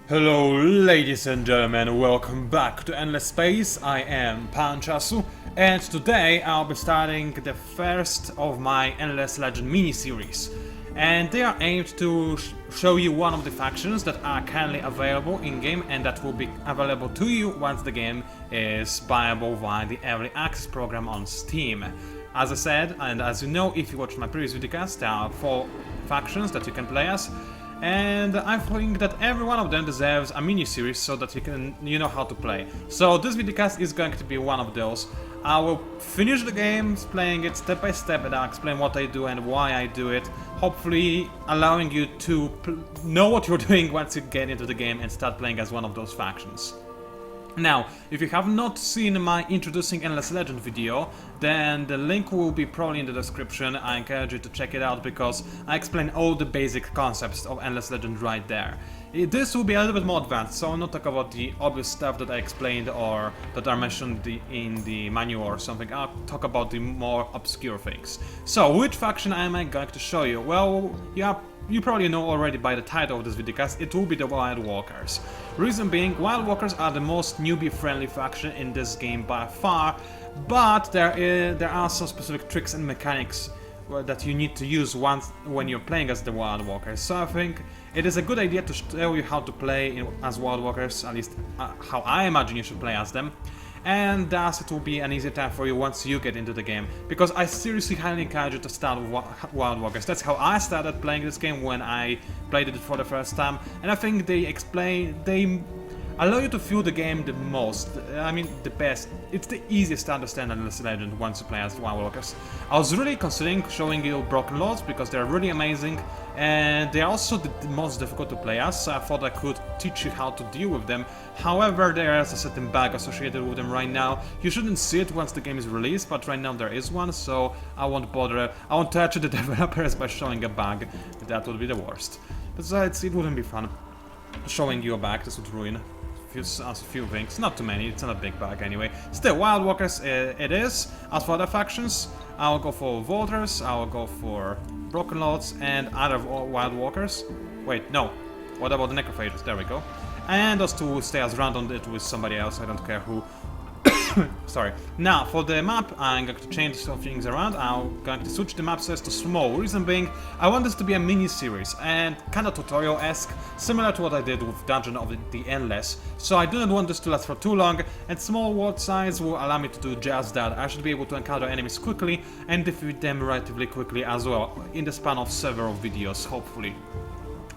Hello ladies and gentlemen, welcome back to Endless Space. I am PANCZASU and today I'll be starting the first of my Endless Legend mini-series. And they are aimed to show you one of the factions that are currently available in-game and that will be available to you once the game is buyable via the Early Access program on Steam. As I said, and as you know if you watched my previous videocast, there are 4 factions that you can play as. And I think that every one of them deserves a mini-series so that you know how to play. So this videocast is going to be one of those. I will finish the game, playing it step by step, and I'll explain what I do and why I do it. Hopefully allowing you to know what you're doing once you get into the game and start playing as one of those factions. Now, if you have not seen my Introducing Endless Legend video, then the link will be probably in the description. I encourage you to check it out because I explain all the basic concepts of Endless Legend right there. This will be a little bit more advanced, so I'll not talk about the obvious stuff that I explained or that are mentioned in the manual or something. I'll talk about the more obscure things. So, which faction am I going to show you? Well, you probably know already by the title of this videocast, it will be the Wild Walkers. Reason being, Wild Walkers are the most newbie-friendly faction in this game by far, but there are some specific tricks and mechanics that you need to use when you're playing as the Wild Walkers. So I think it is a good idea to tell you how to play as Wild Walkers, at least how I imagine you should play as them. And thus it will be an easy time for you once you get into the game, because I seriously highly encourage you to start with Wild Walkers. That's how I started playing this game when I played it for the first time, and I think they allow you to feel the game the most, I mean the best. It's the easiest to understand Endless Legend once you play as Wild Walkers. I was really considering showing you Broken Lords because they're really amazing and they're also the most difficult to play as, so I thought I could teach you how to deal with them. However, there is a certain bug associated with them right now. You shouldn't see it once the game is released, but right now there is one, so I won't bother. I won't touch the developers by showing a bug. That would be the worst. Besides, it wouldn't be fun. Showing you a bug, this would ruin a few things, not too many, it's not a big bug anyway. Still, Wild Walkers it is. As for other factions, I'll go for Volters, I'll go for Broken Lords and other Wild Walkers. Wait, no. What about the Necrophages? There we go. And those two will stay as random it with somebody else, I don't care who. Sorry. Now, for the map, I'm going to change some things around. I'm going to switch the map size to small. Reason being, I want this to be a mini-series and kind of tutorial-esque, similar to what I did with Dungeon of the Endless. So I do not want this to last for too long, and small world size will allow me to do just that. I should be able to encounter enemies quickly and defeat them relatively quickly as well, in the span of several videos, hopefully.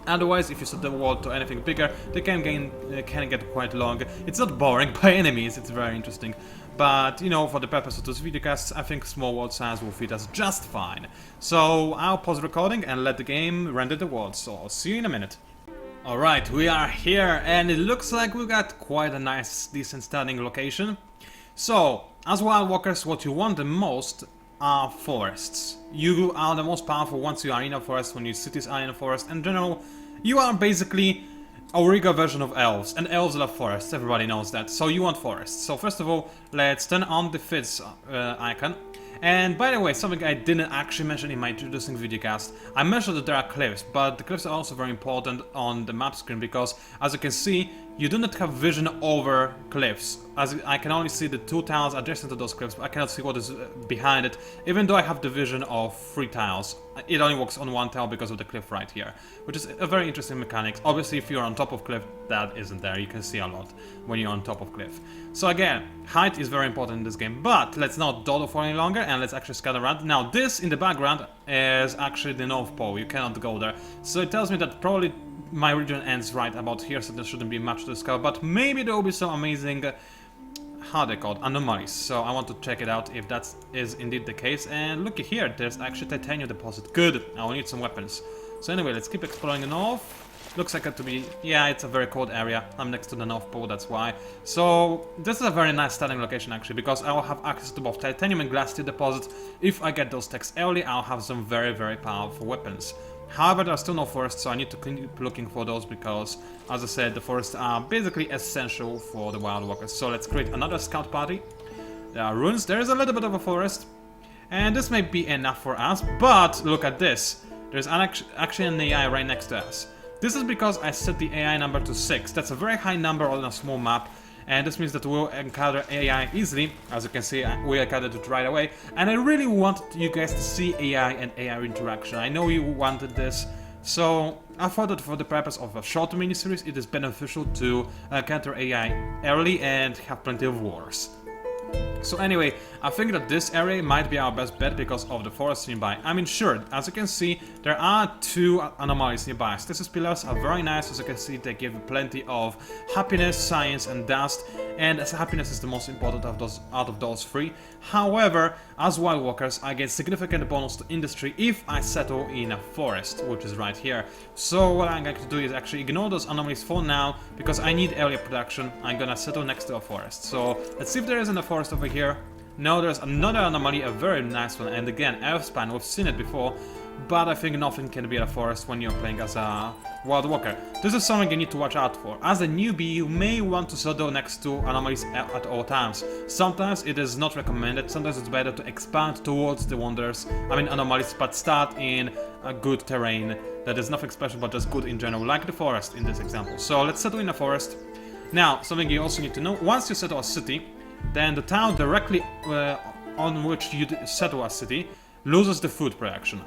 Otherwise, if you set the world to anything bigger, the game can get quite long. It's not boring by any means, it's very interesting. But, you know, for the purpose of this videocast, I think small world size will fit us just fine. So, I'll pause recording and let the game render the world, so I'll see you in a minute. Alright, we are here, and it looks like we got quite a nice, decent starting location. So, as Wild Walkers, what you want the most are forests. You are the most powerful once you are in a forest, when your cities are in a forest. In general, you are basically a rigger version of elves, and elves love forests, everybody knows that, so you want forests. So first of all, let's turn on the Fizz icon. And by the way, something I didn't actually mention in my introducing videocast, I mentioned that there are cliffs, but the cliffs are also very important on the map screen because, as you can see, you do not have vision over cliffs. As I can only see the 2 tiles adjacent to those cliffs, but I cannot see what is behind it, even though I have the vision of 3 tiles. It only works on 1 tile because of the cliff right here, which is a very interesting mechanic. Obviously, if you're on top of cliff, that isn't there. You can see a lot when you're on top of cliff. So again, height is very important in this game, but let's not dawdle for any longer and let's actually scout around. Now, this in the background is actually the North Pole. You cannot go there. So it tells me that probably my region ends right about here, so there shouldn't be much to discover, but maybe there will be some amazing, how they called, anomalies. So I want to check it out if that is indeed the case. And looky here, there's actually titanium deposit. Good, I will need some weapons. So anyway, let's keep exploring the north. Looks like it to be, yeah, it's a very cold area. I'm next to the North Pole, that's why. So this is a very nice starting location actually, because I will have access to both titanium and glass steel deposits. If I get those techs early, I'll have some very, very powerful weapons. However, there are still no forests, so I need to keep looking for those because, as I said, the forests are basically essential for the Wild Walkers. So let's create another scout party. There are ruins, there is a little bit of a forest, and this may be enough for us, but look at this. There's actually an AI right next to us. This is because I set the AI number to 6. That's a very high number on a small map, and this means that we'll encounter AI easily. As you can see, we encountered it right away, and I really wanted you guys to see AI and AI interaction. I know you wanted this, so I thought that for the purpose of a short miniseries, it is beneficial to encounter AI early and have plenty of wars. So anyway, I think that this area might be our best bet because of the forest nearby. I mean, sure, as you can see, there are 2 anomalies nearby. Stasis pillars are very nice. As you can see, they give plenty of happiness, science, and dust. And as happiness is the most important of those out of those 3. However, as wild walkers, I get significant bonus to industry if I settle in a forest, which is right here. So what I'm going to do is actually ignore those anomalies for now, because I need area production. I'm gonna settle next to a forest. So let's see if there isn't a forest over here. No, there's another anomaly, a very nice one, and again, Earthspan, we've seen it before, but I think nothing can be a forest when you're playing as a wild walker. This is something you need to watch out for. As a newbie, you may want to settle next to anomalies at all times. Sometimes it is not recommended, sometimes it's better to expand towards the anomalies, but start in a good terrain that is nothing special but just good in general, like the forest in this example. So let's settle in a forest. Now, something you also need to know, once you settle a city, then the town directly on which you settle a city loses the food production.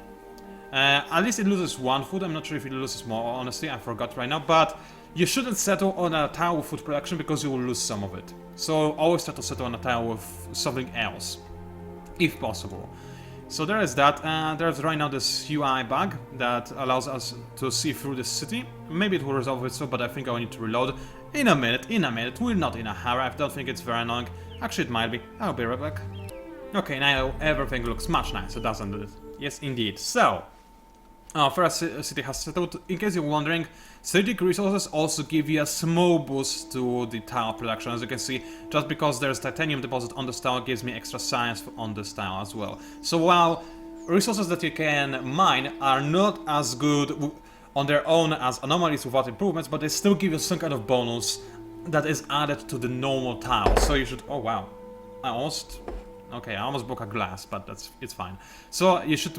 At least it loses 1 food, I'm not sure if it loses more, honestly, I forgot right now, but you shouldn't settle on a town with food production because you will lose some of it. So always try to settle on a town with something else, if possible. So there is that. There's right now this UI bug that allows us to see through the city. Maybe it will resolve itself, but I think I will need to reload in a minute. We're not in a hurry. I don't think it's very annoying. Actually, it might be. I'll be right back. Okay, now everything looks much nicer, doesn't it? Yes, indeed. So, first city has settled. In case you're wondering, strategic resources also give you a small boost to the tile production. As you can see, just because there's titanium deposit on this tile gives me extra science on this tile as well. So while resources that you can mine are not as good on their own as anomalies without improvements, but they still give you some kind of bonus that is added to the normal tile. So you should... Oh wow, I almost broke a glass, but it's fine. So you should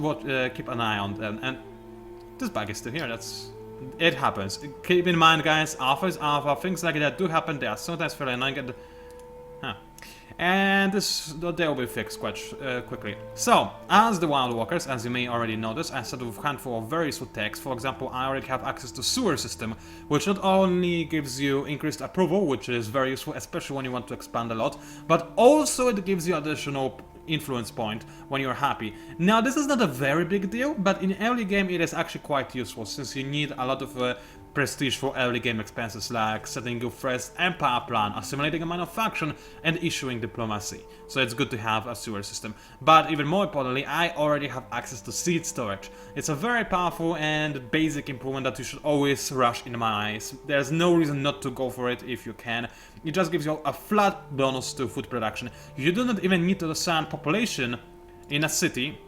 keep an eye on them. And this bug is still here. It happens. Keep in mind, guys, alpha is alpha. Things like that do happen. They are sometimes fairly annoying. And they will be fixed quite quickly. So, as the wild walkers, as you may already notice, I started with a handful of very useful techs. For example, I already have access to sewer system, which not only gives you increased approval, which is very useful, especially when you want to expand a lot, but also it gives you additional influence point when you're happy. Now, this is not a very big deal, but in early game it is actually quite useful, since you need a lot of prestige for early game expenses like setting your first empire plan, assimilating a minor faction, and issuing diplomacy. So it's good to have a sewer system. But even more importantly, I already have access to seed storage. It's a very powerful and basic improvement that you should always rush in my eyes. There's no reason not to go for it if you can. It just gives you a flat bonus to food production. You do not even need to assign population in a city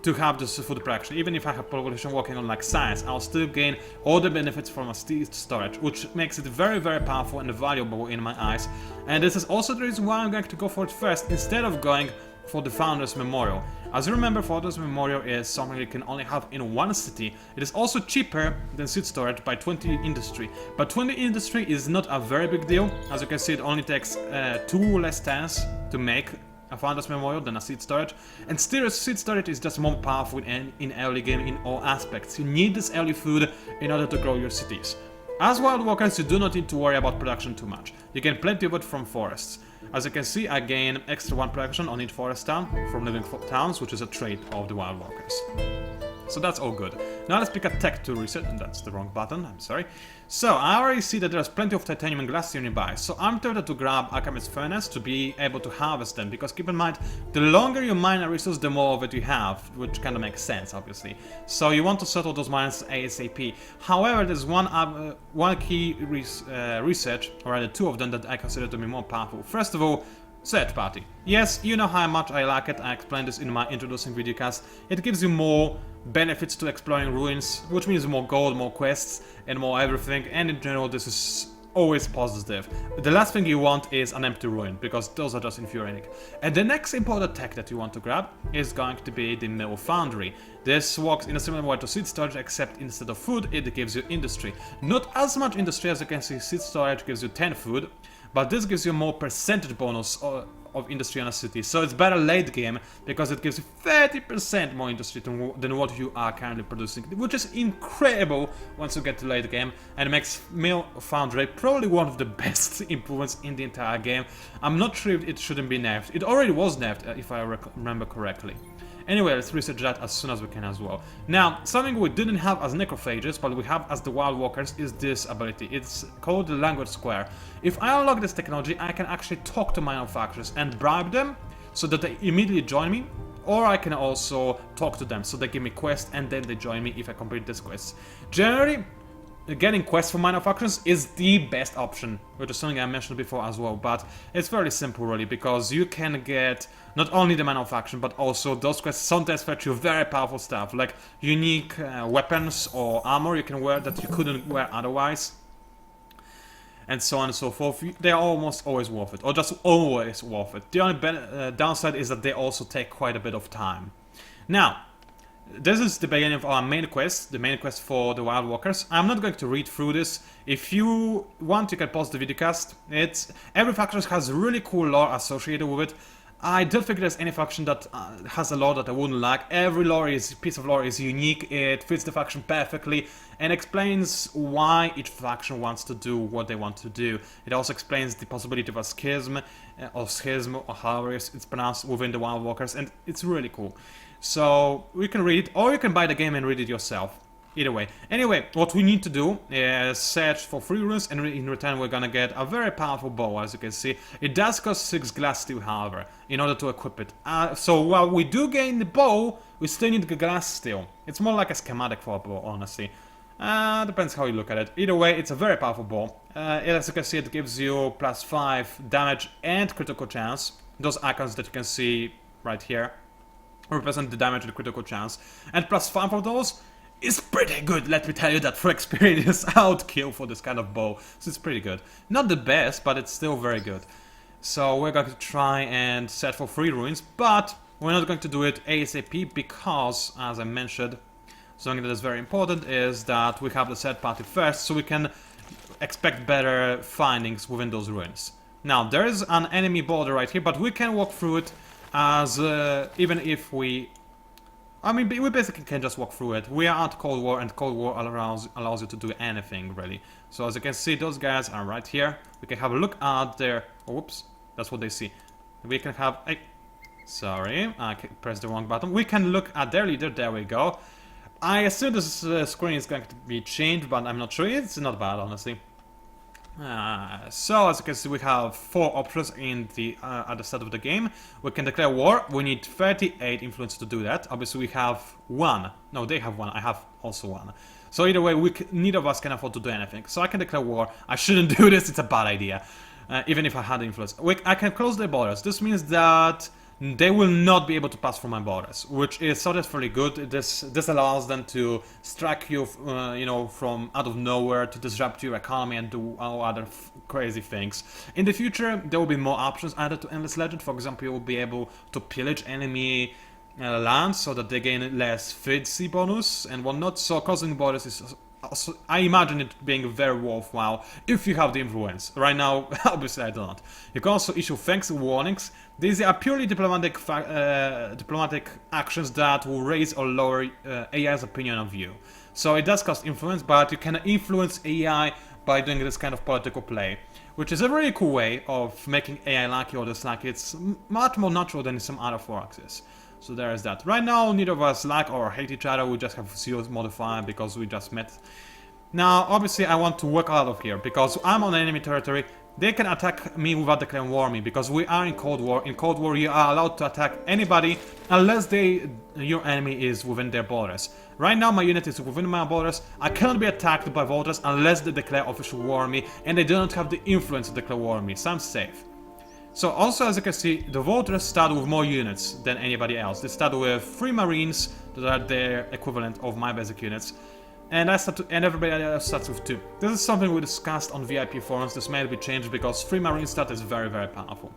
to have this food production. Even if I have population working on like science, I'll still gain all the benefits from a seed storage, which makes it very, very powerful and valuable in my eyes. And this is also the reason why I'm going to go for it first, instead of going for the Founders Memorial. As you remember, Founders Memorial is something you can only have in one city. It is also cheaper than seed storage by 20 industry. But 20 industry is not a very big deal. As you can see, it only takes 2 less turns to make a Founders Memorial than a seed storage, and still seed storage is just more powerful in early game in all aspects. You need this early food in order to grow your cities. As wild walkers, you do not need to worry about production too much. You gain plenty of it from forests. As you can see, I gain extra 1 production on each forest town from living towns, which is a trait of the wild walkers. So that's all good. Now let's pick a tech to reset, and that's the wrong button, I'm sorry. So, I already see that there's plenty of titanium and glass here nearby, so I'm tempted to grab Alchemist's Furnace to be able to harvest them, because keep in mind, the longer you mine a resource, the more of it you have, which kind of makes sense, obviously. So you want to settle those mines ASAP. However, there's one key research, or rather 2 of them, that I consider to be more powerful. First of all, Search Party. Yes, you know how much I like it, I explained this in my Introducing videocast. It gives you more benefits to exploring ruins, which means more gold, more quests, and more everything, and in general this is always positive. The last thing you want is an empty ruin, because those are just infuriating. And the next important tech that you want to grab is going to be the mill foundry. This works in a similar way to seed storage, except instead of food, it gives you industry. Not as much industry as you can see. Seed storage gives you 10 food, but this gives you more percentage bonus of industry on a city. So it's better late game, because it gives you 30% more industry than what you are currently producing, which is incredible once you get to late game, and makes mill foundry probably one of the best improvements in the entire game. I'm not sure if it shouldn't be nerfed. It already was nerfed, if I remember correctly. Anyway, let's research that as soon as we can as well. Now, something we didn't have as Necrophages, but we have as the Wild Walkers, is this ability. It's called the Language Square. If I unlock this technology, I can actually talk to manufacturers and bribe them so that they immediately join me, or I can also talk to them so they give me quests and then they join me if I complete this quest. Generally, getting quests from manufacturers is the best option, which is something I mentioned before as well, but it's very simple really, because you can get not only the manufacturer, but also those quests sometimes fetch you very powerful stuff, like unique weapons or armor you can wear that you couldn't wear otherwise, and so on and so forth. They are almost always worth it, or just always worth it. The only downside is that they also take quite a bit of time. Now, this is the beginning of our main quest, the main quest for the Wild Walkers. I'm not going to read through this. If you want, you can pause the videocast. Every faction has really cool lore associated with it. I don't think there's any faction that has a lore that I wouldn't like. Every piece of lore is unique, it fits the faction perfectly, and explains why each faction wants to do what they want to do. It also explains the possibility of a schism, or however it's pronounced, within the Wild Walkers, and it's really cool. So, you can read it, or you can buy the game and read it yourself. Either way. Anyway, what we need to do is search for 3 runes, and in return we're gonna get a very powerful bow, as you can see. It does cost 6 glass steel, however, in order to equip it. So while we do gain the bow, we still need the glass steel. It's more like a schematic for a bow, honestly. Depends how you look at it. Either way, it's a very powerful bow. As you can see, it gives you +5 damage and critical chance. Those icons that you can see right here represent the damage and critical chance. And +5 of those is pretty good, let me tell you that, for experience outkill for this kind of bow. So it's pretty good. Not the best, but it's still very good. So we're going to try and search for 3 ruins, but we're not going to do it ASAP because, as I mentioned, something that is very important is that we have the third party first, so we can expect better findings within those ruins. Now, there is an enemy border right here, but we can walk through it as even if we basically can just walk through it. We are at Cold War, and Cold War allows you to do anything, really. So as you can see, those guys are right here. We can have a look at their... Oops, that's what they see. We can have... Sorry, I pressed the wrong button. We can look at their leader, there we go. I assume this screen is going to be changed, but I'm not sure. It's not bad, honestly. So as you can see, we have 4 options in the at the start of the game. We can declare war. We need 38 influence to do that. Obviously we have 1. No, they have 1. I have also 1. So either way, neither of us can afford to do anything. So I can declare war. I shouldn't do this. It's a bad idea. Even if I had influence. I can close their borders. This means that they will not be able to pass through my borders, which is sort of fairly good. This allows them to strike you, you know, from out of nowhere, to disrupt your economy and do all other crazy things. In the future, there will be more options added to Endless Legend. For example, you will be able to pillage enemy lands so that they gain less efficiency bonus and whatnot. So closing borders is also, I imagine it being very worthwhile if you have the influence. Right now, obviously I do not. You can also issue thanks warnings. These are purely diplomatic actions that will raise or lower AI's opinion of you. So it does cost influence, but you can influence AI by doing this kind of political play, which is a really cool way of making AI like you or dislike. It's much more natural than some other foraxes. So there is that. Right now, neither of us like or hate each other. We just have zeros modifier because we just met. Now, obviously, I want to work out of here because I'm on enemy territory. They can attack me without declaring war on me because we are in Cold War. In Cold War, you are allowed to attack anybody unless your enemy is within their borders. Right now, my unit is within my borders. I cannot be attacked by voters unless they declare official war on me, and they do not have the influence to declare war on me, so I'm safe. So also, as you can see, the voters start with more units than anybody else. They start with 3 marines that are their equivalent of my basic units. and everybody else starts with 2. This is something we discussed on VIP forums. This may be changed because 3 marine stat is very, very powerful.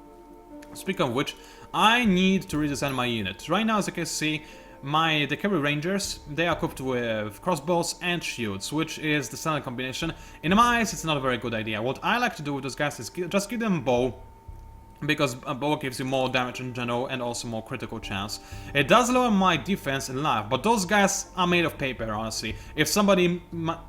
Speaking of which, I need to redesign my unit. Right now, as you can see, the cavalry rangers, they are equipped with crossbows and shields, which is the standard combination. In my eyes, it's not a very good idea. What I like to do with those guys is just give them a bow, because a bow gives you more damage in general and also more critical chance. It does lower my defense in life, but those guys are made of paper, honestly. If somebody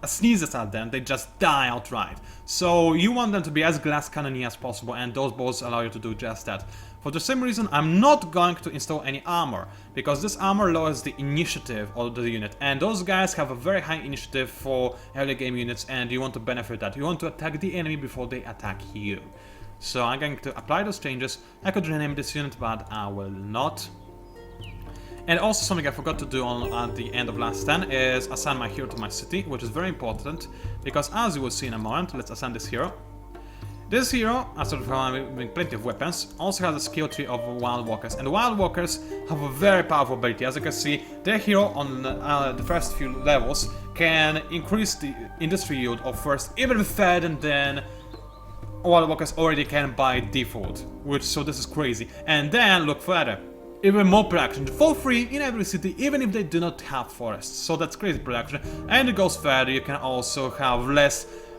sneezes at them, they just die outright. So you want them to be as glass cannony as possible, and those bows allow you to do just that. For the same reason, I'm not going to install any armor, because this armor lowers the initiative of the unit, and those guys have a very high initiative for early game units, and you want to benefit that. You want to attack the enemy before they attack you. So I'm going to apply those changes. I could rename this unit, but I will not. And also something I forgot to do at the end of last turn is assign my hero to my city, which is very important, because as you will see in a moment, let's assign this hero. This hero, aside from having plenty of weapons, also has a skill tree of Wild Walkers, and the Wild Walkers have a very powerful ability. As you can see, their hero on the first few levels can increase the industry yield of first even further than Wild Walkers already can by default, so this is crazy. And then look further, even more production for free in every city, even if they do not have forests. So that's crazy production. And it goes further, you can also have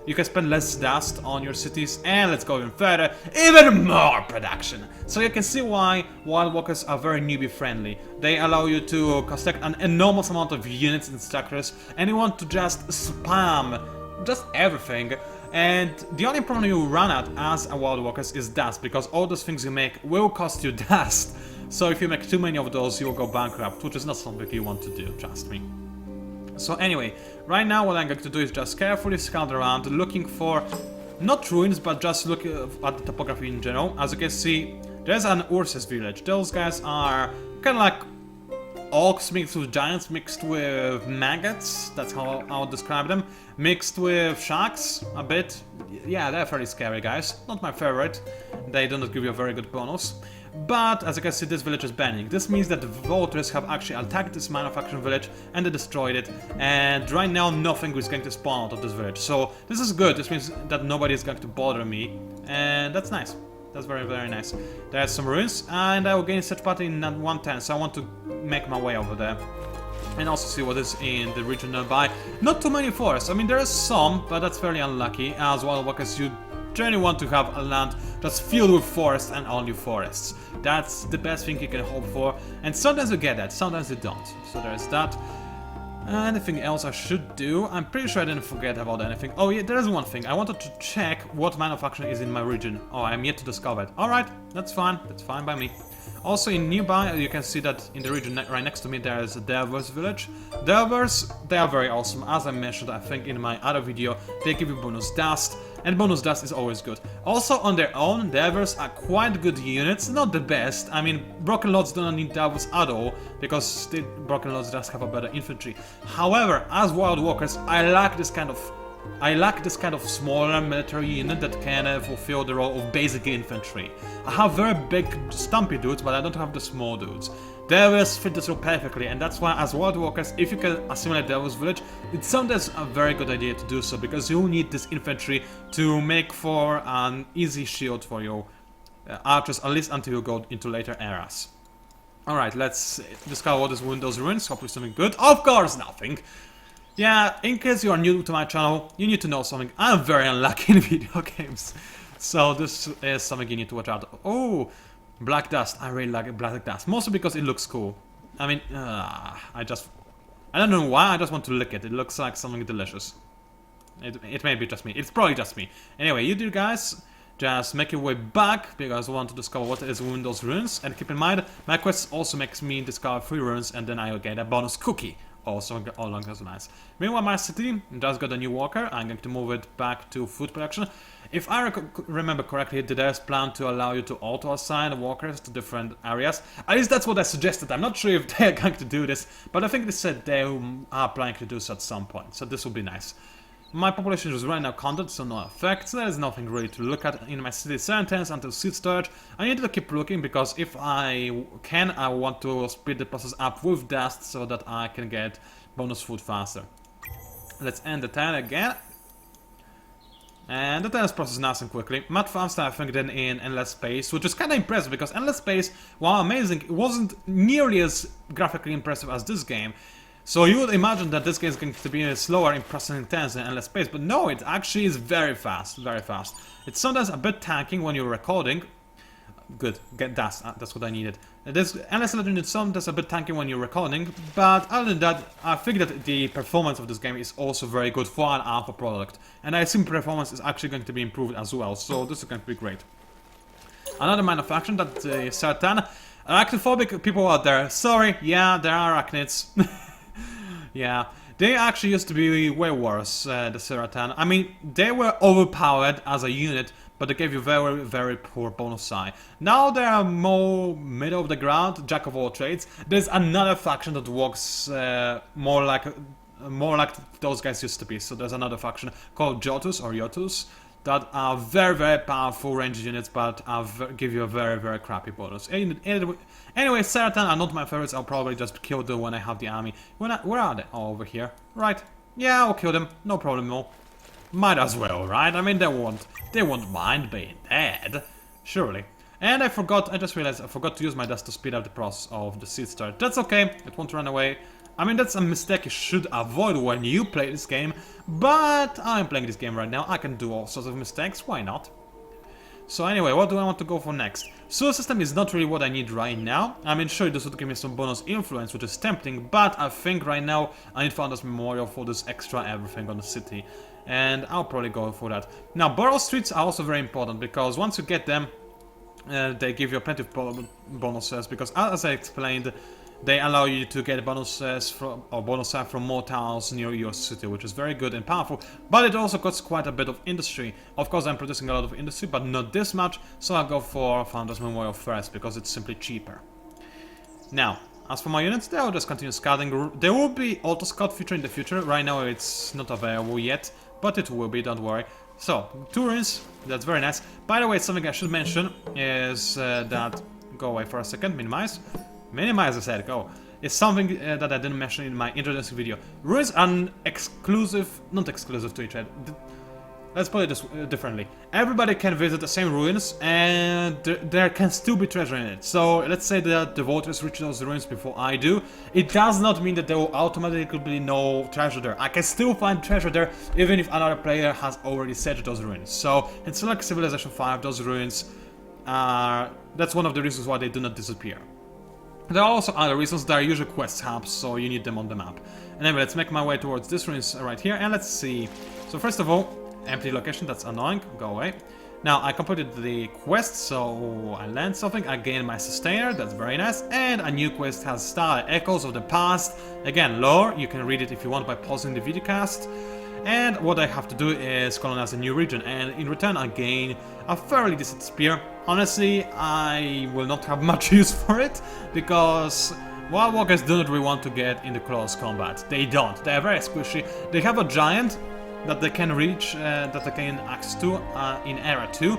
you can spend less dust on your cities, and let's go even further, even more production. So you can see why Wild Walkers are very newbie friendly. They allow you to construct an enormous amount of units and structures, and you want to just spam just everything. And the only problem you run at as a Wild Walkers is dust, because all those things you make will cost you dust. So if you make too many of those, you will go bankrupt, which is not something you want to do, trust me. So anyway, right now what I'm going to do is just carefully scout around, looking for, not ruins, but just look at the topography in general. As you can see, there's an Ursus village. Those guys are kind of like orcs mixed with giants, mixed with maggots, that's how I would describe them, mixed with sharks, a bit. Yeah, they're fairly scary guys, not my favorite, they do not give you a very good bonus. But as you can see, this village is burning. This means that the voters have actually attacked this manufacturing village and they destroyed it, and right now nothing is going to spawn out of this village. So this is good, this means that nobody is going to bother me, and that's nice. That's very, very nice. There's some ruins, and I will gain such party in 110, so I want to make my way over there. And also see what is in the region nearby. Not too many forests, I mean there is some, but that's fairly unlucky, as Wild Walkers you generally want to have a land just filled with forests and only forests. That's the best thing you can hope for, and sometimes you get that, sometimes you don't. So there's that. Anything else I should do? I'm pretty sure I didn't forget about anything. Oh yeah, there is one thing. I wanted to check what manufacturing is in my region. Oh, I'm yet to discover it. Alright, that's fine by me. Also in nearby, you can see that in the region right next to me there is a Delvers village. Delvers, they are very awesome. As I mentioned, I think in my other video, they give you bonus dust, and bonus dust is always good. Also on their own, Delvers are quite good units, not the best. I mean, Broken Lords do not need Delvers at all, because the Broken Lords just have a better infantry. However, as Wild Walkers, I like this kind of smaller military unit that can fulfill the role of basic infantry. I have very big stumpy dudes, but I don't have the small dudes. Devils fit this role perfectly, and that's why as Wild Walkers, if you can assimilate Devil's Village, it's sometimes a very good idea to do so, because you need this infantry to make for an easy shield for your archers, at least until you go into later eras. Alright, let's discover what is in those ruins, hopefully something good. Of course, nothing! Yeah, in case you are new to my channel, you need to know something. I'm very unlucky in video games. So this is something you need to watch out. Oh, black dust. I really like black dust. Mostly because it looks cool. I mean, I don't know why, I just want to lick it. It looks like something delicious. It may be just me. It's probably just me. Anyway, you two guys, just make your way back, because I want to discover what is in those ruins. And keep in mind, my quest also makes me discover 3 ruins, and then I will get a bonus cookie. Also along those lines. Meanwhile, my city just got a new walker. I'm going to move it back to food production. If I remember correctly, the devs plan to allow you to auto-assign walkers to different areas. At least that's what I suggested. I'm not sure if they're going to do this, but I think they said they are planning to do so at some point. So this will be nice. My population is right now counted, so no effects. There is nothing really to look at in my city. 7 turns until seed storage. I need to keep looking, because if I can, I want to speed the process up with dust so that I can get bonus food faster. Let's end the turn again. And the turn is processed nice and quickly. Much faster, I think, than in Endless Space, which is kind of impressive because Endless Space, while amazing, it wasn't nearly as graphically impressive as this game. So you would imagine that this game is going to be slower in processing turns than Endless Space, but no, it actually is very fast, very fast. It's sometimes a bit tanking when you're recording. Good, get that, that's what I needed. This Endless Legend is sometimes a bit tanky when you're recording, but other than that, I think that the performance of this game is also very good for an alpha product. And I assume performance is actually going to be improved as well, so this is going to be great. Another minor faction that certain arachnophobic people out there, sorry, yeah, there are arachnids. Yeah, they actually used to be way worse, the Seratan. I mean, they were overpowered as a unit, but they gave you very, very poor bonus side. Now they are more middle of the ground, jack of all trades. There's another faction that works more like those guys used to be. So there's another faction called Jotus or Yotus that are very, very powerful ranged units, but give you a very, very crappy bonus. Anyway, Seratan are not my favorites. I'll probably just kill them when I have the army. Where are they? Oh, over here. Right. Yeah, I'll kill them. No problem, no. Might as well, right? I mean, they won't mind being dead, surely. And I just realized I forgot to use my desk to speed up the process of the seed start. That's okay, it won't run away. I mean, that's a mistake you should avoid when you play this game, but I'm playing this game right now. I can do all sorts of mistakes, why not? So anyway, what do I want to go for next? Sewer system is not really what I need right now. I mean, sure, this would give me some bonus influence, which is tempting, but I think right now I need Founders Memorial for this extra everything on the city. And I'll probably go for that. Now, borough streets are also very important, because once you get them, they give you plenty of bonuses, because as I explained, they allow you to get bonuses from more towns near your city, which is very good and powerful, but it also costs quite a bit of industry. Of course, I'm producing a lot of industry, but not this much, so I'll go for Founders Memorial first, because it's simply cheaper. Now, as for my units, they'll just continue scouting. There will be auto-scout feature in the future. Right now it's not available yet, but it will be, don't worry. So, 2 ruins, that's very nice. By the way, something I should mention is that... Go away for a second, minimize. Minimize, I said, go. It's something that I didn't mention in my introducing video. Ruins are not exclusive to each other. Let's put it this differently. Everybody can visit the same ruins, and there can still be treasure in it. So let's say that the voters reach those ruins before I do. It does not mean that there will automatically be no treasure there. I can still find treasure there, even if another player has already searched those ruins. So in Select Civilization 5, those ruins are... That's one of the reasons why they do not disappear. There are also other reasons. There are usually quest hubs, so you need them on the map. Anyway, let's make my way towards this ruins right here, and let's see. So first of all, empty location, that's annoying, go away. Now, I completed the quest, so I learned something, I gained my sustainer, that's very nice, and a new quest has started, Echoes of the Past. Again, lore, you can read it if you want by pausing the videocast. And what I have to do is colonize a new region, and in return I gain a fairly decent spear. Honestly, I will not have much use for it, because Wild Walkers do not really want to get into close combat. They don't, they are very squishy. They have a giant that they can reach, that they can access to in Era 2,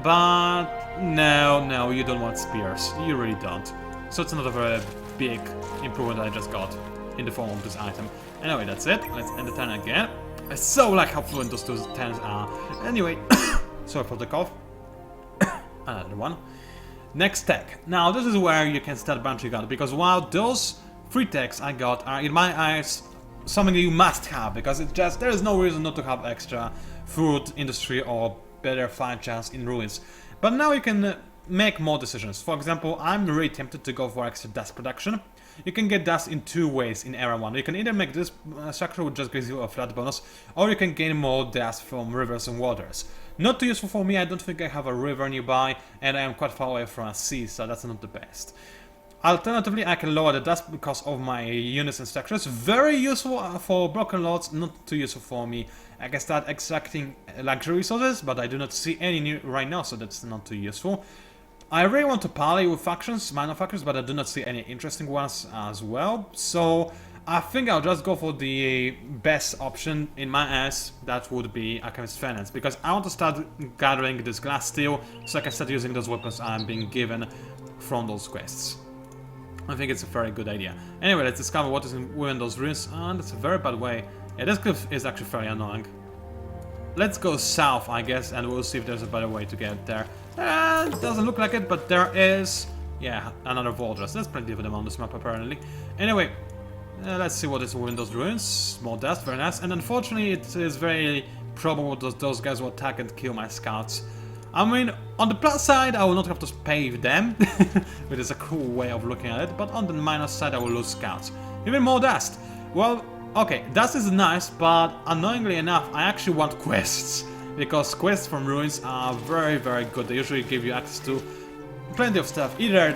but no, you don't want spears, you really don't. So it's not a very big improvement that I just got in the form of this item. Anyway, that's it, let's end the turn again. I so like how fluent those two turns are. Anyway, sorry for the cough. Another one. Next tech. Now this is where you can start branching out, because while those 3 techs I got are in my eyes something you must have, because it's just, there is no reason not to have extra food, industry, or better find chance in ruins. But now you can make more decisions. For example, I'm really tempted to go for extra dust production. You can get dust in 2 ways in Era 1. You can either make this structure which just gives you a flat bonus, or you can gain more dust from rivers and waters. Not too useful for me, I don't think I have a river nearby, and I am quite far away from a sea, so that's not the best. Alternatively, I can lower the dust because of my units and structures. Very useful for Broken Lords, not too useful for me. I can start extracting luxury resources, but I do not see any right now, so that's not too useful. I really want to parley with factions, minor factions, but I do not see any interesting ones as well. So I think I'll just go for the best option in my eyes. That would be Alchemist Finance, because I want to start gathering this glass steel so I can start using those weapons I'm being given from those quests. I think it's a very good idea. Anyway, let's discover what is within those ruins. And that's a very bad way Yeah, this cliff is actually fairly annoying. Let's go south, I guess, and we'll see if there's a better way to get there. Doesn't look like it, but there is... Yeah, another fortress. There's plenty of them on this map, apparently. Anyway, let's see what is in those ruins. More dust, very nice. And unfortunately, it is very probable that those guys will attack and kill my scouts. I mean, on the plus side, I will not have to pave them, which is a cool way of looking at it, but on the minus side, I will lose scouts. Even more dust. Well, okay, dust is nice, but annoyingly enough, I actually want quests, because quests from ruins are very, very good. They usually give you access to plenty of stuff. Either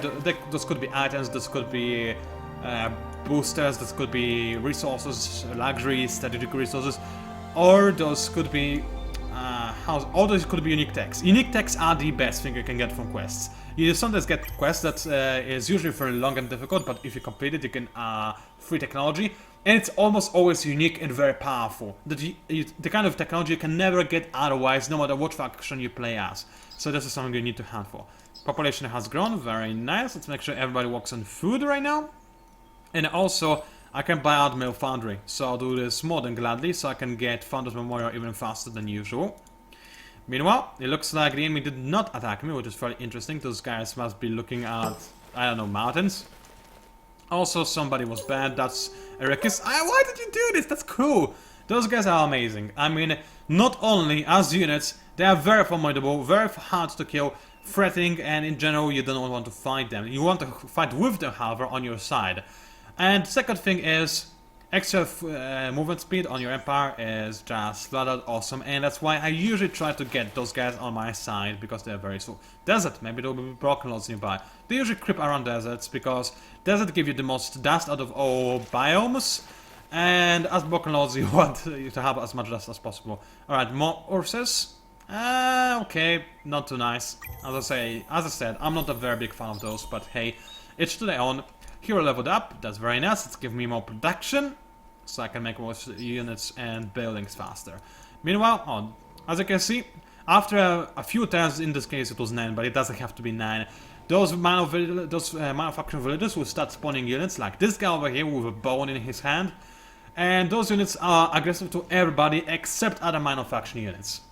those could be items, this could be boosters, this could be resources, luxury, strategic resources, or those could be all those could be unique techs. Unique techs are the best thing you can get from quests. You sometimes get quests that is usually very long and difficult, but if you complete it, you can free technology, and it's almost always unique and very powerful. The kind of technology you can never get otherwise, no matter what faction you play as. So this is something you need to hunt for. Population has grown, very nice. Let's make sure everybody works on food right now. And also, I can buy out Mill Foundry, so I'll do this more than gladly, so I can get Founders Memorial even faster than usual. Meanwhile, it looks like the enemy did not attack me, which is very interesting. Those guys must be looking at, I don't know, mountains. Also, somebody was bad. That's Ericus. Why did you do this? That's cool. Those guys are amazing. I mean, not only as units, they are very formidable, very hard to kill, threatening, and in general, you don't want to fight them. You want to fight with them, however, on your side. And second thing is, extra movement speed on your Empire is just flat out awesome, and that's why I usually try to get those guys on my side, because they're very useful. Desert, maybe there will be Broken Lords nearby. They usually creep around deserts, because desert give you the most dust out of all biomes, and as Broken Lords you want to have as much dust as possible. Alright, more horses. Okay, not too nice. As I said, I'm not a very big fan of those, but hey, each to their own. Hero leveled up, that's very nice. It's giving me more production, so I can make more units and buildings faster. Meanwhile, as you can see, after a few turns, in this case it was 9, but it doesn't have to be 9, those manufacturing villagers will start spawning units, like this guy over here with a bone in his hand, and those units are aggressive to everybody except other manufacturing units.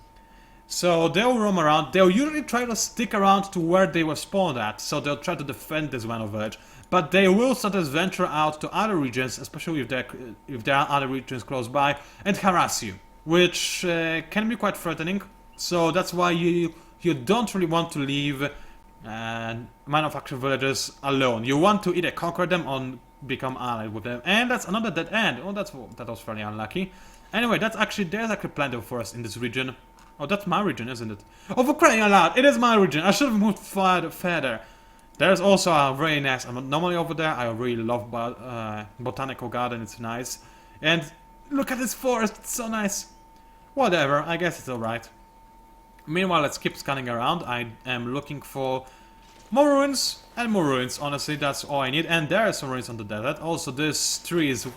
So they'll roam around, they'll usually try to stick around to where they were spawned at, so they'll try to defend this one village. But they will sometimes venture out to other regions, especially if there are other regions close by, and harass you, which can be quite threatening. So that's why you don't really want to leave manufactured villages alone. You want to either conquer them or become allied with them. And that's another dead end. Oh, that was fairly unlucky. Anyway, there's actually plenty of forest in this region. Oh, that's my region, isn't it? Oh, for crying out loud, it is my region. I should have moved further. There's also a very nice anomaly over there. I really love botanical garden, it's nice. And look at this forest, it's so nice. Whatever, I guess it's alright. Meanwhile, let's keep scanning around. I am looking for more ruins and more ruins. Honestly, that's all I need. And there are some ruins on the desert. Also, this tree is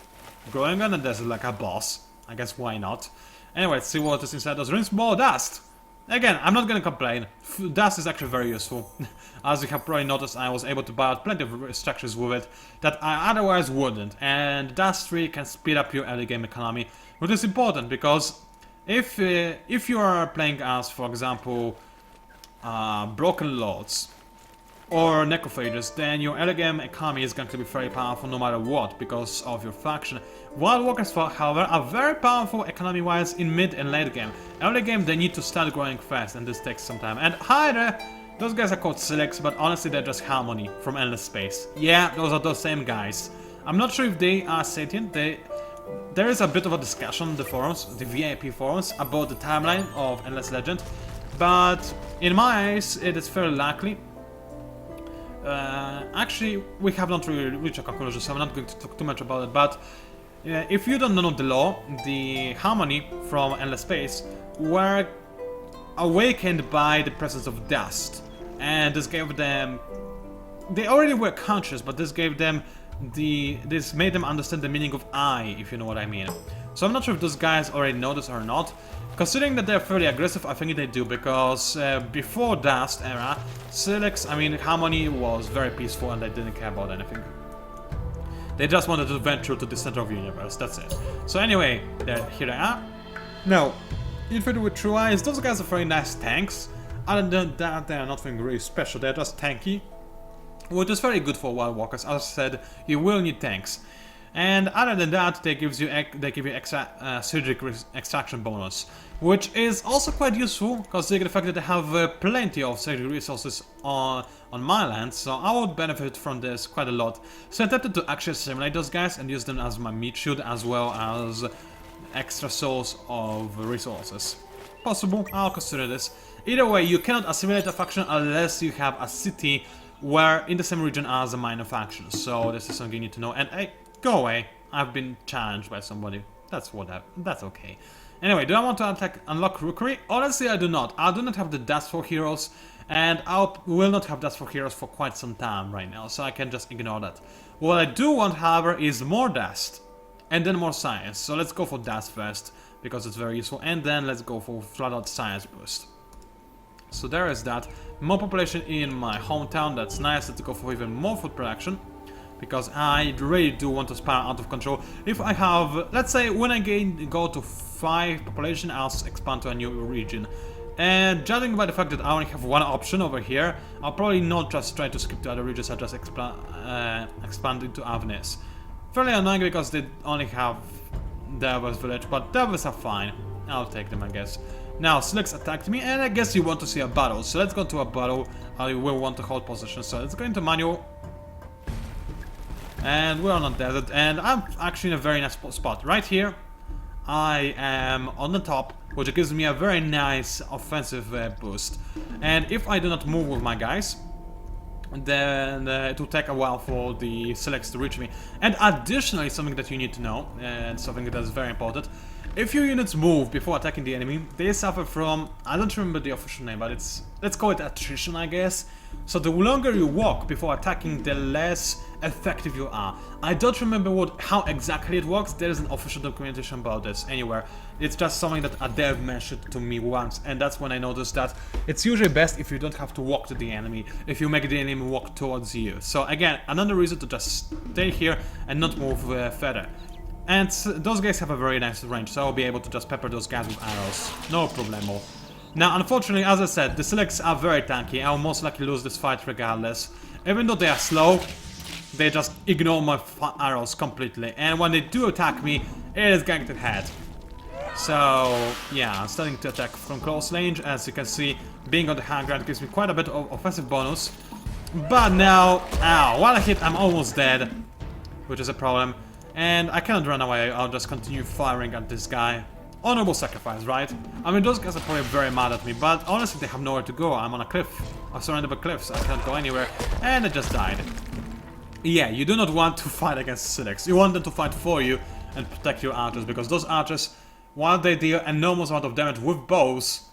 growing on the desert like a boss. I guess why not? Anyway, let's see what is inside those ruins. More dust! Again, I'm not gonna complain. Dust is actually very useful. As you have probably noticed, I was able to buy out plenty of structures with it that I otherwise wouldn't. And Dust 3 can speed up your early game economy, which is important because if you are playing as, for example, Broken Lords or Necrophages, then your early game economy is going to be very powerful no matter what because of your faction. Wild Walkers, however, are very powerful economy-wise in mid and late game. Early game, they need to start growing fast, and this takes some time. And hi there! Those guys are called Silex, but honestly they're just Harmony from Endless Space. Yeah, those are those same guys. I'm not sure if they are sentient. There is a bit of a discussion on the forums, the VIP forums, about the timeline of Endless Legend, but in my eyes it is fairly likely. Actually, we have not really reached a conclusion, so I'm not going to talk too much about it, but if you don't know the lore, the Harmony from Endless Space were awakened by the presence of dust, and this gave them... They already were conscious, but this gave them this made them understand the meaning of I, if you know what I mean. So I'm not sure if those guys already know this or not. Considering that they're fairly aggressive, I think they do, because before Dust era, Harmony was very peaceful and they didn't care about anything. They just wanted to venture to the center of the universe, that's it. So anyway, here they are. Now, infantry with true eyes, those guys are very nice tanks. Other than that, they are nothing really special, they're just tanky. Which is very good for wild walkers. As I said, you will need tanks. And other than that, they give you extra surgical extraction bonus, which is also quite useful, considering the fact that they have plenty of surgical resources on my land, so I would benefit from this quite a lot. So I tempted to actually assimilate those guys and use them as my meat shield, as well as extra source of resources. Possible, I'll consider this. Either way, you cannot assimilate a faction unless you have a city where in the same region as a minor faction. So this is something you need to know. And hey, go away. I've been challenged by somebody. That's okay. Anyway, do I want to unlock Rookery? Honestly, I do not. I do not have the Dust for Heroes, and I will not have Dust for Heroes for quite some time right now, so I can just ignore that. What I do want, however, is more Dust, and then more Science. So let's go for Dust first, because it's very useful, and then let's go for flat-out Science boost. So there is that. More population in my hometown, that's nice. Let's go for even more food production, because I really do want to spiral out of control. If I have, let's say, when I go to 5 population, I'll expand to a new region. And judging by the fact that I only have one option over here, I'll probably not just try to skip to other regions, I'll just expand into Avnis. Fairly annoying because they only have Devils Village, but Devils are fine. I'll take them, I guess. Now, Slicks attacked me, and I guess you want to see a battle. So let's go to a battle. I will want to hold position, so let's go into manual. And we're on a desert, and I'm actually in a very nice spot. Right here, I am on the top, which gives me a very nice offensive boost. And if I do not move with my guys, then it will take a while for the selects to reach me. And additionally, something that you need to know, and something that is very important, if your units move before attacking the enemy, they suffer from, I don't remember the official name, but let's call it attrition, I guess. So the longer you walk before attacking, the less effective you are. I don't remember how exactly it works. There is an official documentation about this anywhere. It's just something that a dev mentioned to me once, and that's when I noticed that it's usually best if you don't have to walk to the enemy, if you make the enemy walk towards you. So again, another reason to just stay here and not move further. And those guys have a very nice range, so I'll be able to just pepper those guys with arrows. No problemo. Now, unfortunately, as I said, the selects are very tanky. I'll most likely lose this fight regardless. Even though they are slow, they just ignore my arrows completely. And when they do attack me, it is going to head. So, yeah, I'm starting to attack from close range. As you can see, being on the high ground gives me quite a bit of offensive bonus. But now, ow, while I hit, I'm almost dead, which is a problem. And I cannot run away, I'll just continue firing at this guy. Honorable sacrifice, right? I mean, those guys are probably very mad at me, but honestly, they have nowhere to go. I'm on a cliff. I'm surrounded by cliffs. I can't go anywhere. And I just died. Yeah, you do not want to fight against Silex. You want them to fight for you and protect your archers, because those archers, while they deal enormous amount of damage with bows,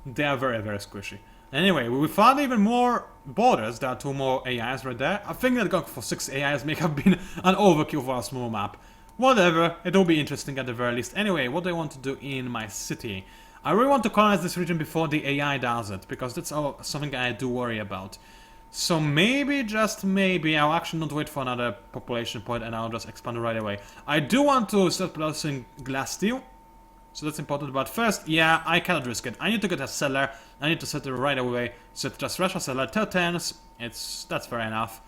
they are very, very squishy. Anyway, we found even more borders. There are 2 more AIs right there. I think that going for 6 AIs may have been an overkill for a small map. Whatever, it will be interesting at the very least. Anyway, what do I want to do in my city? I really want to colonize this region before the AI does it, because that's something I do worry about. So maybe, just maybe, I'll actually not wait for another population point and I'll just expand right away. I do want to start producing glass steel, so that's important, but first, yeah, I cannot risk it. I need to get a cellar, I need to set it right away, so just rush a cellar, 10 turns, that's fair enough.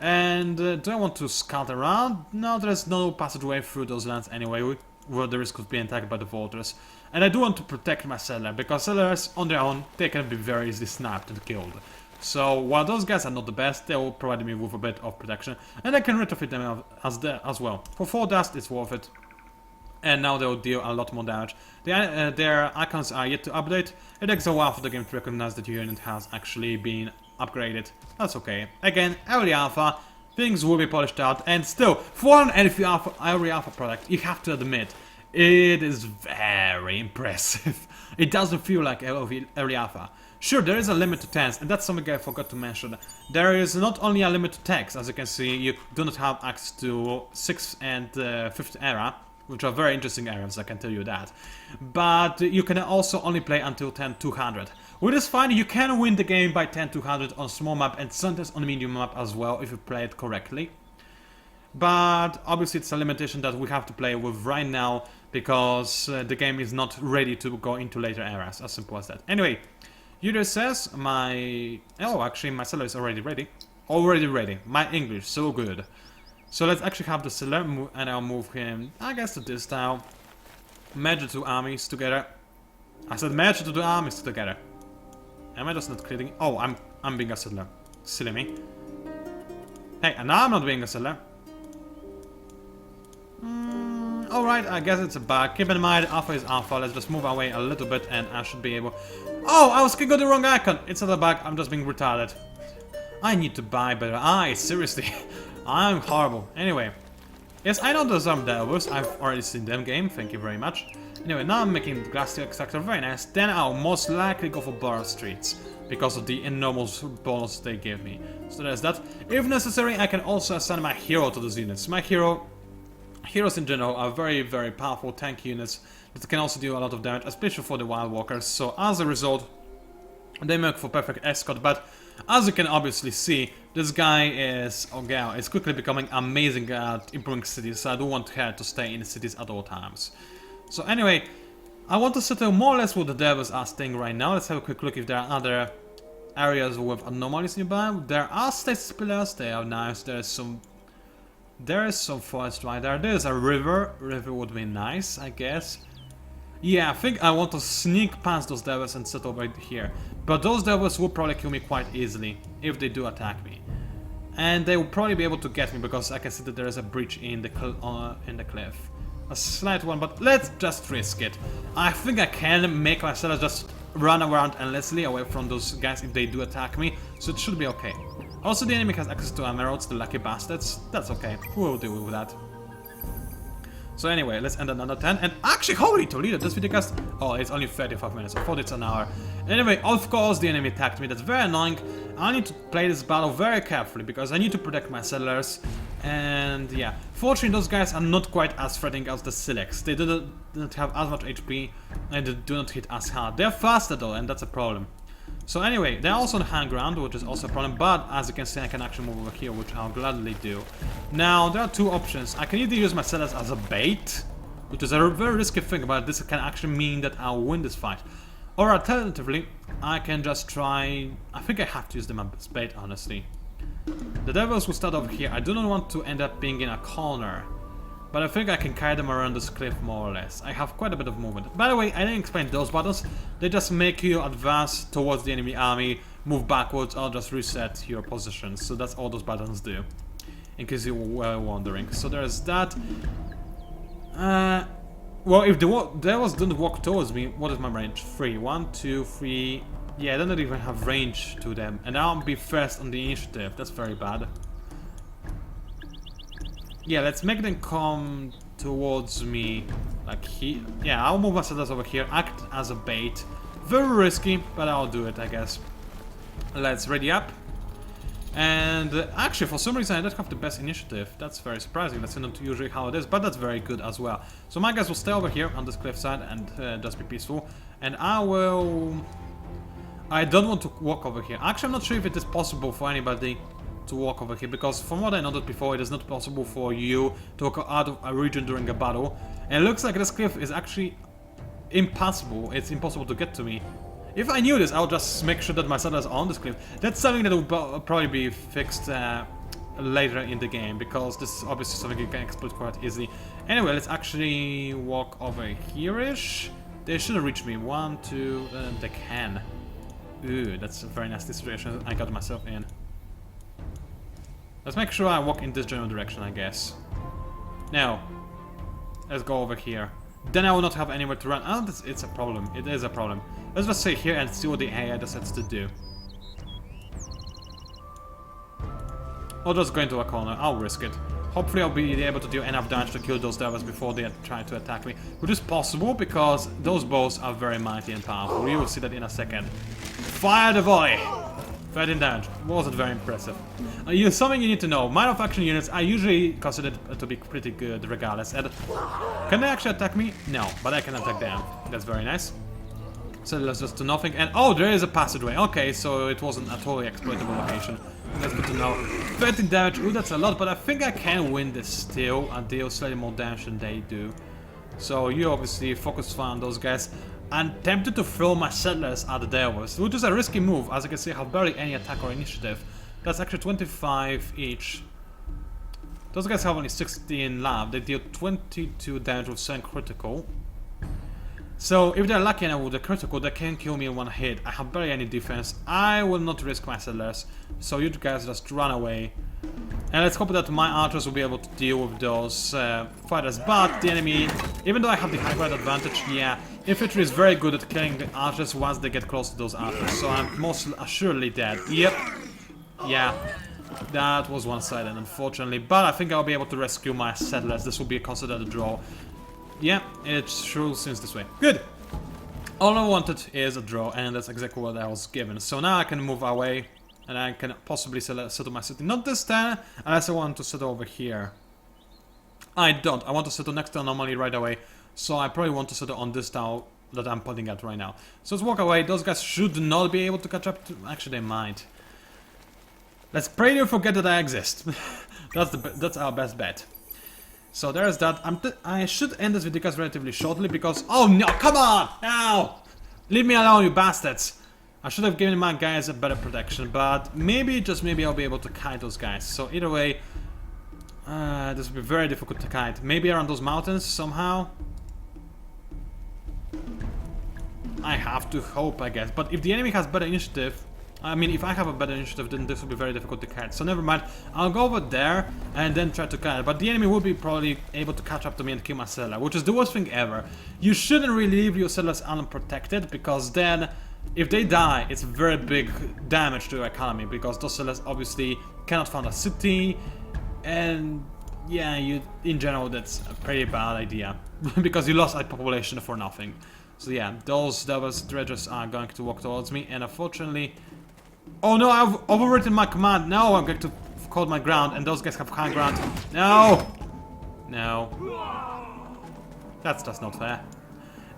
And do I want to scout around? No, there's no passageway through those lands anyway, where the risk of being attacked by the vultures. And I do want to protect my cellar, because cellars, on their own, they can be very easily snapped and killed. So, while those guys are not the best, they will provide me with a bit of protection, and I can retrofit them as well. For 4 dust, it's worth it. And now they will deal a lot more damage. Their icons are yet to update. It takes a while for the game to recognize that your unit has actually been upgraded. That's okay. Again, early alpha, things will be polished out, and still, for an early alpha product, you have to admit, it is very impressive. It doesn't feel like early alpha. Sure, there is a limit to tanks, and that's something I forgot to mention. There is not only a limit to tanks, as you can see, you do not have access to 6th and 5th era, which are very interesting areas, I can tell you that. But you can also only play until 10-200. Which is fine, you can win the game by 10-200 on small map and sometimes on medium map as well, if you play it correctly. but obviously it's a limitation that we have to play with right now because the game is not ready to go into later eras, as simple as that. Anyway, User says actually my seller is already ready. Already ready. My English, so good. So let's actually have the seller, and I'll move him, I guess, to this tile. Merge the two armies together. I said merge the two armies together. Am I just not creating? Oh, I'm being a settler. Silly me. Hey, and now I'm not being a settler. Alright, I guess it's a bug. Keep in mind, alpha is alpha. Let's just move away a little bit and I should be able... Oh, I was clicking on the wrong icon. It's not a bug. I'm just being retarded. I need to buy better eyes. Seriously. I'm horrible. Anyway. Yes, I know those are devils. I've already seen them game. Thank you very much. Anyway, now I'm making the glass steel extractor very nice. Then I'll most likely go for borrow streets because of the enormous bonus they give me. So there's that. If necessary, I can also assign my hero to those units. My heroes in general are very, very powerful tank units that can also do a lot of damage, especially for the wild walkers. So as a result, they make for perfect escort. But as you can obviously see, this guy is, or gal, is quickly becoming amazing at improving cities. So I do want her to stay in the cities at all times. So anyway, I want to settle more or less where the devils are staying right now. Let's have a quick look if there are other areas with anomalies nearby. There are stasis pillars, they are nice. There is some forest right there. There's a river. River would be nice, I guess. Yeah, I think I want to sneak past those devils and set over here. But those devils will probably kill me quite easily if they do attack me. And they will probably be able to get me because I can see that there is a breach in the cliff. A slight one, but let's just risk it. I think I can make myself just run around endlessly away from those guys if they do attack me, so it should be okay. Also, the enemy has access to emeralds, the lucky bastards. That's okay, we'll deal with that. So anyway, let's end another 10. And actually, holy Toledo, this video cast... Oh, it's only 35 minutes, I thought it's an hour. Anyway, of course the enemy attacked me, that's very annoying. I need to play this battle very carefully, because I need to protect my settlers. And yeah, fortunately those guys are not quite as threatening as the Silex. They do not have as much HP, and they do not hit as hard. They're faster though, and that's a problem. So anyway, they're also on high ground, which is also a problem, but as you can see I can actually move over here, which I'll gladly do. Now, there are two options. I can either use my settlers as a bait, which is a very risky thing, but this can actually mean that I'll win this fight. Or alternatively, I can just try... I think I have to use them as bait, honestly. The devils will start over here. I do not want to end up being in a corner, but I think I can carry them around this cliff more or less. I have quite a bit of movement. By the way, I didn't explain those buttons. They just make you advance towards the enemy army, move backwards, or just reset your position. So that's all those buttons do, in case you were wondering. So there's that. Well, if the devils don't walk towards me, what is my range? 3. 1, 2, 3... Yeah, I don't even have range to them. And I'll be first on the initiative. That's very bad. Yeah, let's make them come towards me, like here. Yeah, I'll move my settlers over here, act as a bait. Very risky, but I'll do it, I guess. Let's ready up. And actually, for some reason, I don't have the best initiative. That's very surprising. That's not usually how it is, but that's very good as well. So my guys will stay over here on this cliffside and just be peaceful. And I don't want to walk over here. Actually, I'm not sure if it is possible for anybody to walk over here, because from what I noticed before, it is not possible for you to walk out of a region during a battle. And it looks like this cliff is actually impassable. It's impossible to get to me. If I knew this, I would just make sure that my settlers are on this cliff. That's something that will probably be fixed later in the game, because this is obviously something you can exploit quite easily. Anyway, let's actually walk over here-ish. They shouldn't reach me. 1, 2, they can. Ooh, that's a very nasty situation I got myself in. Let's make sure I walk in this general direction, I guess. Now, let's go over here. Then I will not have anywhere to run. Oh, it's a problem. It is a problem. Let's just stay here and see what the AI decides to do. I'll just go into a corner. I'll risk it. Hopefully I'll be able to do enough damage to kill those devils before they try to attack me. Which is possible because those bows are very mighty and powerful. We will see that in a second. Fire the volley! 13 damage. Wasn't very impressive. Something you need to know. Minor faction units are usually considered to be pretty good regardless. And can they actually attack me? No, but I can attack them. That's very nice. settlers just to nothing. And oh, there is a passageway. Okay, so it wasn't a totally exploitable location. That's good to know. 13 damage, ooh, that's a lot, but I think I can win this still and deal slightly more damage than they do. So you obviously focus fire on those guys. I'm tempted to throw my settlers at the Devils, which is a risky move. As you can see, I have barely any attack or initiative. That's actually 25 each. Those guys have only 16 left. They deal 22 damage with 7 critical. So if they're lucky enough with the critical, they can kill me in one hit. I have barely any defense. I will not risk my settlers. So you guys just run away. And let's hope that my archers will be able to deal with those fighters. But the enemy, even though I have the high ground advantage, yeah, infantry is very good at killing the archers once they get close to those archers. So I'm most assuredly dead. Yep. Yeah. That was one-sided, unfortunately. But I think I'll be able to rescue my settlers. This will be considered a draw. Yeah, it sure seems this way. Good. All I wanted is a draw, and that's exactly what I was given. So now I can move away, and I can possibly settle my city. Not this turn, unless I want to settle over here. I don't. I want to settle next to anomaly right away. So I probably want to settle on this tower that I'm putting at right now. So let's walk away. Those guys should not be able to catch up to... Actually, they might. Let's pray they forget that I exist. That's our best bet. So there's that. I should end this video relatively shortly because... Oh no, come on! No! Leave me alone, you bastards! I should have given my guys a better protection, but maybe, just maybe, I'll be able to kite those guys. So either way, this will be very difficult to kite. Maybe around those mountains somehow. I have to hope, I guess. But if the enemy has better initiative... I mean, if I have a better initiative, then this will be very difficult to kite. So never mind. I'll go over there and then try to kite. But the enemy will be probably able to catch up to me and kill my settler, which is the worst thing ever. You shouldn't really leave your settlers unprotected, because then, if they die, it's very big damage to your economy, because those settlers obviously cannot found a city, and yeah, in general, that's a pretty bad idea, because you lost a population for nothing. So yeah, those Devils dredgers are going to walk towards me, and unfortunately... Oh no, I've overwritten my command. No, I'm going to hold my ground, and those guys have high ground. No! No. That's just not fair.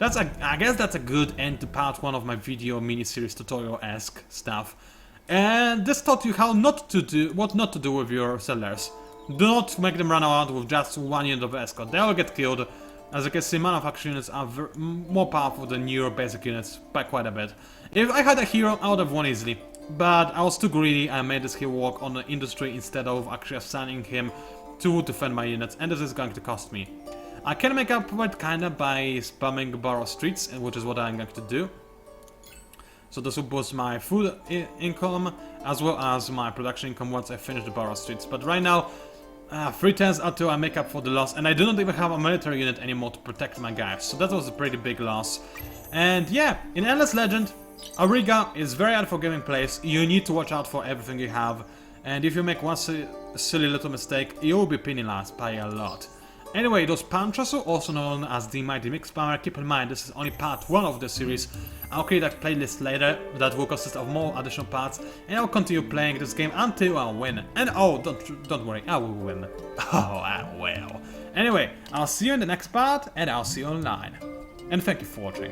I guess that's a good end to part 1 of my video miniseries tutorial-esque stuff. And this taught you how not to do, what not to do with your settlers. Do not make them run around with just 1 unit of escort. They will get killed. As you can see, manufacturing units are more powerful than your basic units by quite a bit. If I had a hero, I would have won easily. But I was too greedy. I made this hero work on the industry instead of actually assigning him to defend my units, and this is going to cost me. I can make up for it kinda by spamming borrow streets, which is what I'm going to do. So this will boost my food income as well as my production income once I finish the borrow streets. But right now, 3 turns until I make up for the loss, and I do not even have a military unit anymore to protect my guys. So that was a pretty big loss. And yeah, in Endless Legend, Auriga is very unforgiving place. You need to watch out for everything you have, and if you make one silly little mistake, you will be penalized by a lot. Anyway, those PANCZASU, also known as the Mighty Mix Spammer, keep in mind this is only part 1 of the series. I'll create a playlist later that will consist of more additional parts, and I'll continue playing this game until I win. And oh, don't worry, I will win. Oh, I will. Anyway, I'll see you in the next part, and I'll see you online. And thank you for watching.